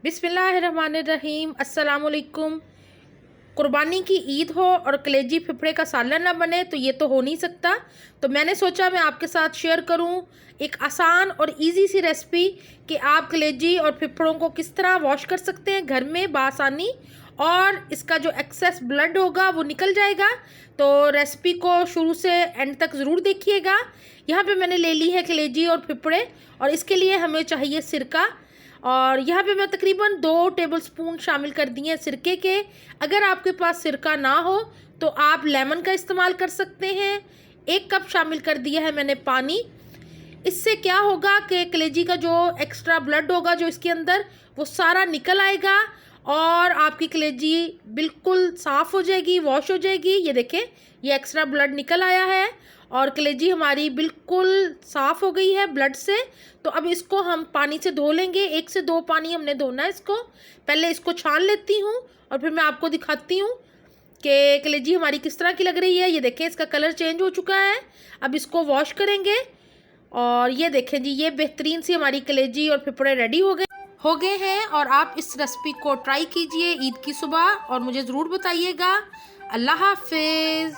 बिस्मिल्लाहिर्रहमानिर्रहीम। अस्सलामुअलैकुम। कुर्बानी की ईद हो और कलेजी फिफड़े का सालन ना बने तो ये तो हो नहीं सकता। तो मैंने सोचा मैं आपके साथ शेयर करूं एक आसान और इजी सी रेसिपी कि आप कलेजी और फिफड़ों को किस तरह वॉश कर सकते हैं घर में बासानी, और इसका जो एक्सेस ब्लड होगा वो निकल जाएगा। तो रेसिपी को शुरू से एंड तक ज़रूर देखिएगा। यहाँ पे मैंने ले ली है कलेजी और फिफड़े, और इसके लिए हमें चाहिए सिरका। और यहाँ पे मैं तकरीबन 2 टेबलस्पून शामिल कर दिए हैं सिरके के। अगर आपके पास सिरका ना हो तो आप लेमन का इस्तेमाल कर सकते हैं। 1 कप शामिल कर दिया है मैंने पानी। इससे क्या होगा कि कलेजी का जो एक्स्ट्रा ब्लड होगा जो इसके अंदर, वो सारा निकल आएगा और आपकी कलेजी बिल्कुल साफ़ हो जाएगी, वॉश हो जाएगी। ये देखें, ये एक्स्ट्रा ब्लड निकल आया है और कलेजी हमारी बिल्कुल साफ़ हो गई है ब्लड से। तो अब इसको हम पानी से धो लेंगे। 1 से 2 पानी हमने धोना है इसको। पहले इसको छान लेती हूँ और फिर मैं आपको दिखाती हूँ कि कलेजी हमारी किस तरह की लग रही है। ये देखें, इसका कलर चेंज हो चुका है। अब इसको वॉश करेंगे और ये देखें जी, ये बेहतरीन सी हमारी कलेजी और फिफड़े रेडी हो गए हैं। और आप इस रेसिपी को ट्राई कीजिए ईद की सुबह और मुझे ज़रूर बताइएगा। अल्लाह हाफिज़।